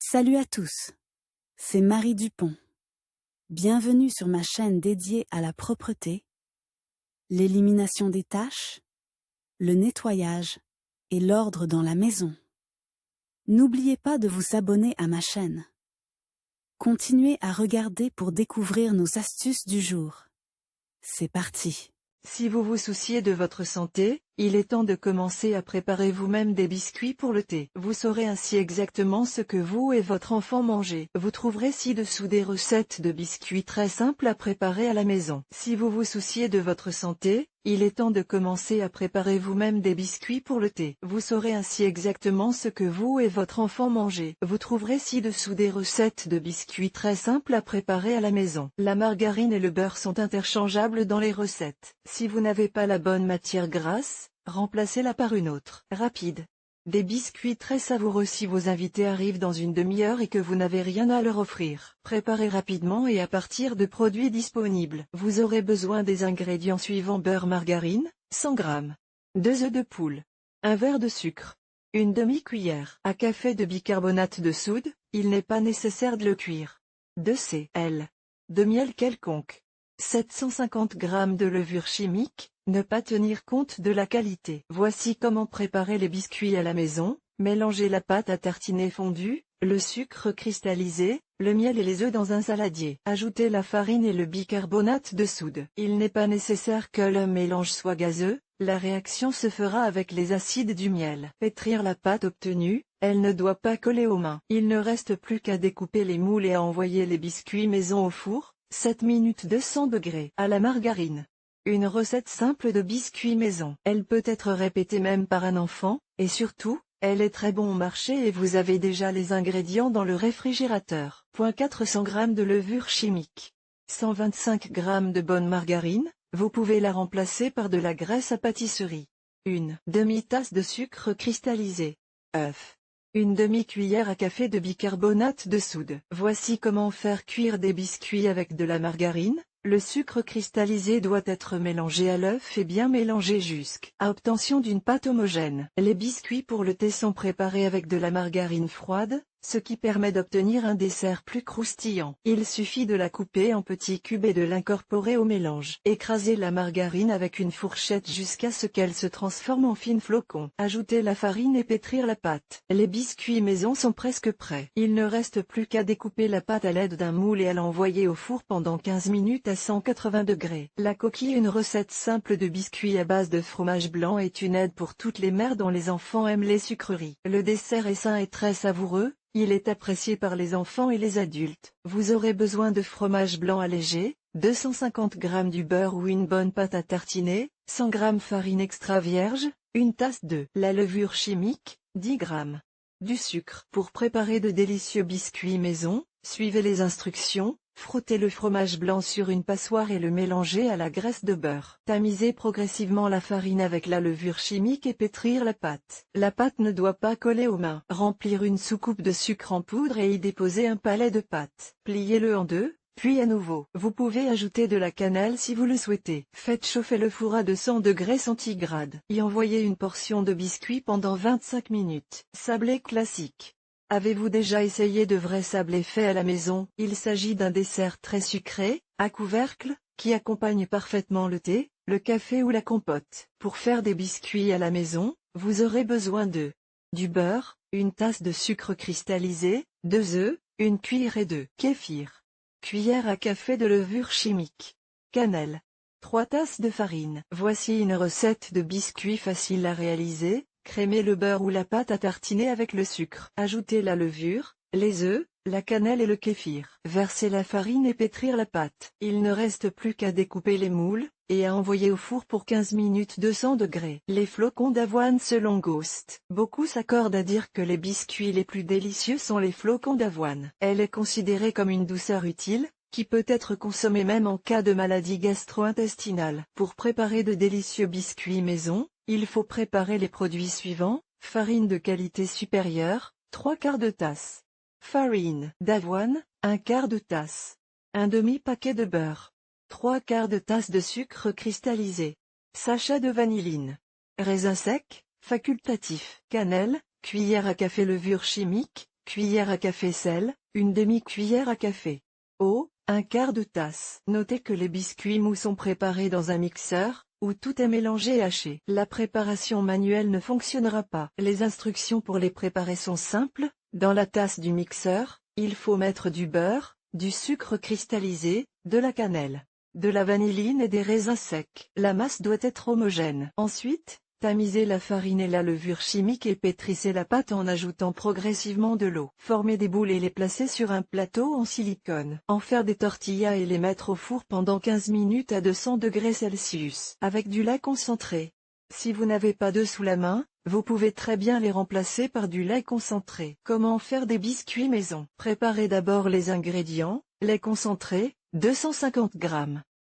Salut à tous, c'est Marie Dupont. Bienvenue sur ma chaîne dédiée à la propreté, l'élimination des taches, le nettoyage et l'ordre dans la maison. N'oubliez pas de vous abonner à ma chaîne. Continuez à regarder pour découvrir nos astuces du jour. C'est parti! Si vous vous souciez de votre santé, il est temps de commencer à préparer vous-même des biscuits pour le thé. Vous saurez ainsi exactement ce que vous et votre enfant mangez. Vous trouverez ci-dessous des recettes de biscuits très simples à préparer à la maison. Si vous vous souciez de votre santé, il est temps de commencer à préparer vous-même des biscuits pour le thé. Vous saurez ainsi exactement ce que vous et votre enfant mangez. Vous trouverez ci-dessous des recettes de biscuits très simples à préparer à la maison. La margarine et le beurre sont interchangeables dans les recettes. Si vous n'avez pas la bonne matière grasse, remplacez-la par une autre. Rapide. Des biscuits très savoureux si vos invités arrivent dans une demi-heure et que vous n'avez rien à leur offrir. Préparez rapidement et à partir de produits disponibles. Vous aurez besoin des ingrédients suivants: beurre, margarine, 100 g, 2 œufs de poule, un verre de sucre, une demi-cuillère à café de bicarbonate de soude, il n'est pas nécessaire de le cuire, 2 cl de miel quelconque, 750 g de levure chimique. Ne pas tenir compte de la qualité. Voici comment préparer les biscuits à la maison. Mélangez la pâte à tartiner fondue, le sucre cristallisé, le miel et les œufs dans un saladier. Ajoutez la farine et le bicarbonate de soude. Il n'est pas nécessaire que le mélange soit gazeux, la réaction se fera avec les acides du miel. Pétrir la pâte obtenue, elle ne doit pas coller aux mains. Il ne reste plus qu'à découper les moules et à envoyer les biscuits maison au four, 7 minutes 200 degrés. À la margarine. Une recette simple de biscuits maison. Elle peut être répétée même par un enfant, et surtout, elle est très bon au marché et vous avez déjà les ingrédients dans le réfrigérateur. 400 g de levure chimique. 125 g de bonne margarine, vous pouvez la remplacer par de la graisse à pâtisserie. Une demi-tasse de sucre cristallisé. œuf. Une demi-cuillère à café de bicarbonate de soude. Voici comment faire cuire des biscuits avec de la margarine. Le sucre cristallisé doit être mélangé à l'œuf et bien mélangé jusqu'à obtention d'une pâte homogène. Les biscuits pour le thé sont préparés avec de la margarine froide, ce qui permet d'obtenir un dessert plus croustillant. Il suffit de la couper en petits cubes et de l'incorporer au mélange. Écrasez la margarine avec une fourchette jusqu'à ce qu'elle se transforme en fines flocons. Ajoutez la farine et pétrir la pâte. Les biscuits maison sont presque prêts. Il ne reste plus qu'à découper la pâte à l'aide d'un moule et à l'envoyer au four pendant 15 minutes à 180 degrés. La coquille, une recette simple de biscuits à base de fromage blanc, est une aide pour toutes les mères dont les enfants aiment les sucreries. Le dessert est sain et très savoureux. Il est apprécié par les enfants et les adultes. Vous aurez besoin de fromage blanc allégé, 250 g du beurre ou une bonne pâte à tartiner, 100 g farine extra vierge, une tasse de la levure chimique, 10 g du sucre. Pour préparer de délicieux biscuits maison, suivez les instructions. Frottez le fromage blanc sur une passoire et le mélangez à la graisse de beurre. Tamisez progressivement la farine avec la levure chimique et pétrir la pâte. La pâte ne doit pas coller aux mains. Remplir une soucoupe de sucre en poudre et y déposer un palais de pâte. Pliez-le en deux, puis à nouveau. Vous pouvez ajouter de la cannelle si vous le souhaitez. Faites chauffer le four à 200 degrés centigrades. Y envoyez une portion de biscuits pendant 25 minutes. Sablé classique. Avez-vous déjà essayé de vrais sablés faits à la maison? Il s'agit d'un dessert très sucré, à couvercle, qui accompagne parfaitement le thé, le café ou la compote. Pour faire des biscuits à la maison, vous aurez besoin de du beurre, une tasse de sucre cristallisé, 2 œufs, une cuillerée de kéfir, cuillère à café de levure chimique, cannelle, 3 tasses de farine. Voici une recette de biscuits facile à réaliser. Crémez le beurre ou la pâte à tartiner avec le sucre. Ajoutez la levure, les œufs, la cannelle et le kéfir. Versez la farine et pétrir la pâte. Il ne reste plus qu'à découper les moules, et à envoyer au four pour 15 minutes 200 degrés. Les flocons d'avoine selon Ghost. Beaucoup s'accordent à dire que les biscuits les plus délicieux sont les flocons d'avoine. Elle est considérée comme une douceur utile, qui peut être consommée même en cas de maladie gastro-intestinale. Pour préparer de délicieux biscuits maison, il faut préparer les produits suivants: farine de qualité supérieure, 3/4 de tasse. Farine d'avoine, 1/4 de tasse. Un demi-paquet de beurre. 3/4 de tasse de sucre cristallisé. Sachet de vanilline. Raisin sec, facultatif. Cannelle, cuillère à café levure chimique, Cuillère à café sel, une demi-cuillère à café. Eau, un quart de tasse. Notez que les biscuits mous sont préparés dans un mixeur, où tout est mélangé et haché. La préparation manuelle ne fonctionnera pas. Les instructions pour les préparer sont simples. Dans la tasse du mixeur, il faut mettre du beurre, du sucre cristallisé, de la cannelle, de la vanilline et des raisins secs. La masse doit être homogène. Ensuite, tamisez la farine et la levure chimique et pétrissez la pâte en ajoutant progressivement de l'eau. Formez des boules et les placez sur un plateau en silicone. En faire des tortillas et les mettre au four pendant 15 minutes à 200 degrés Celsius. Avec du lait concentré. Si vous n'avez pas d'œufs sous la main, vous pouvez très bien les remplacer par du lait concentré. Comment faire des biscuits maison? Préparez d'abord les ingrédients. Lait concentré, 250 g.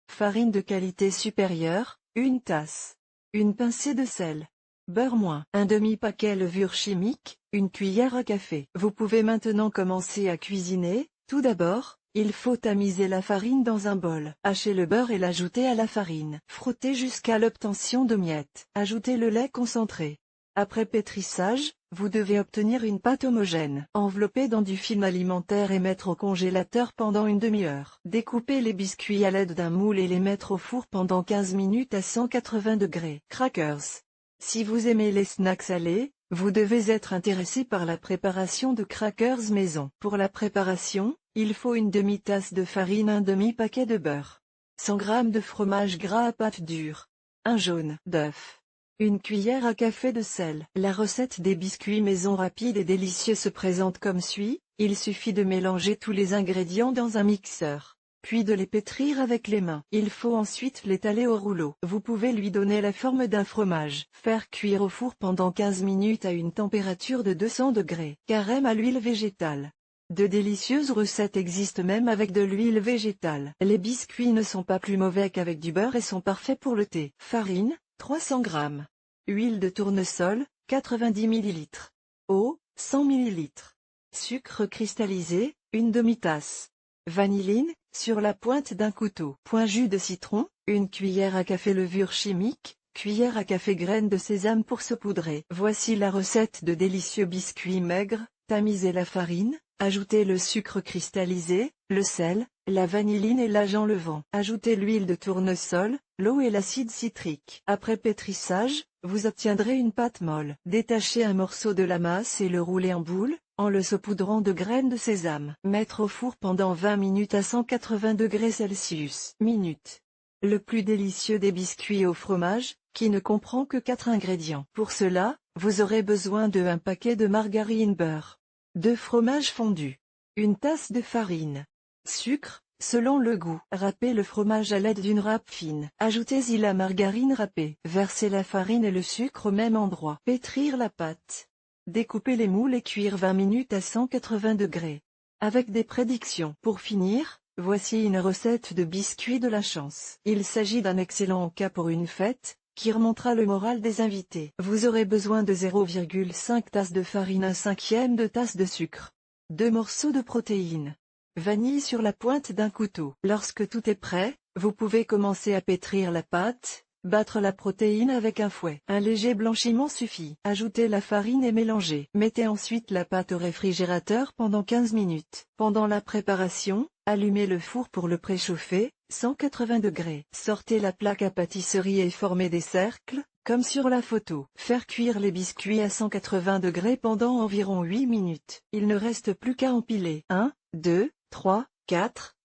Farine de qualité supérieure, 1 tasse. Une pincée de sel. Beurre moins. Un demi-paquet levure chimique, une cuillère à café. Vous pouvez maintenant commencer à cuisiner. Tout d'abord, il faut tamiser la farine dans un bol. Hachez le beurre et l'ajouter à la farine. Frottez jusqu'à l'obtention de miettes. Ajoutez le lait concentré. Après pétrissage, vous devez obtenir une pâte homogène. Envelopper dans du film alimentaire et mettre au congélateur pendant une demi-heure. Découpez les biscuits à l'aide d'un moule et les mettre au four pendant 15 minutes à 180 degrés. Crackers. Si vous aimez les snacks salés, vous devez être intéressé par la préparation de crackers maison. Pour la préparation, il faut une demi-tasse de farine, un demi-paquet de beurre, 100 g de fromage gras à pâte dure, un jaune d'œuf. Une cuillère à café de sel. La recette des biscuits maison rapides et délicieux se présente comme suit. Il suffit de mélanger tous les ingrédients dans un mixeur, puis de les pétrir avec les mains. Il faut ensuite l'étaler au rouleau. Vous pouvez lui donner la forme d'un fromage. Faire cuire au four pendant 15 minutes à une température de 200 degrés. Carême à l'huile végétale. De délicieuses recettes existent même avec de l'huile végétale. Les biscuits ne sont pas plus mauvais qu'avec du beurre et sont parfaits pour le thé. Farine, 300 g. Huile de tournesol, 90 ml. Eau, 100 ml. Sucre cristallisé, une demi-tasse. Vanilline, sur la pointe d'un couteau. Point jus de citron, une cuillère à café levure chimique, cuillère à café graines de sésame pour saupoudrer. Voici la recette de délicieux biscuits maigres. Tamisez la farine, ajoutez le sucre cristallisé, le sel, la vanilline et l'agent levant. Ajoutez l'huile de tournesol, l'eau et l'acide citrique. Après pétrissage, vous obtiendrez une pâte molle. Détachez un morceau de la masse et le roulez en boule, en le saupoudrant de graines de sésame. Mettre au four pendant 20 minutes à 180 degrés Celsius. Le plus délicieux des biscuits au fromage, qui ne comprend que 4 ingrédients. Pour cela, vous aurez besoin de 1 paquet de margarine beurre, 2 fromages fondus, 1 tasse de farine, sucre, selon le goût. Râpez le fromage à l'aide d'une râpe fine. Ajoutez-y la margarine râpée. Versez la farine et le sucre au même endroit. Pétrir la pâte. Découpez les moules et cuire 20 minutes à 180 degrés. Avec des prédictions. Pour finir, voici une recette de biscuits de la chance. Il s'agit d'un excellent cas pour une fête, qui remontera le moral des invités. Vous aurez besoin de 0,5 tasse de farine, 1/5 de tasse de sucre, 2 morceaux de protéines, vanille sur la pointe d'un couteau. Lorsque tout est prêt, vous pouvez commencer à pétrir la pâte, battre la protéine avec un fouet. Un léger blanchiment suffit. Ajoutez la farine et mélangez. Mettez ensuite la pâte au réfrigérateur pendant 15 minutes. Pendant la préparation, allumez le four pour le préchauffer, 180 degrés. Sortez la plaque à pâtisserie et formez des cercles, comme sur la photo. Faire cuire les biscuits à 180 degrés pendant environ 8 minutes. Il ne reste plus qu'à empiler. 1, 2, 3, 4,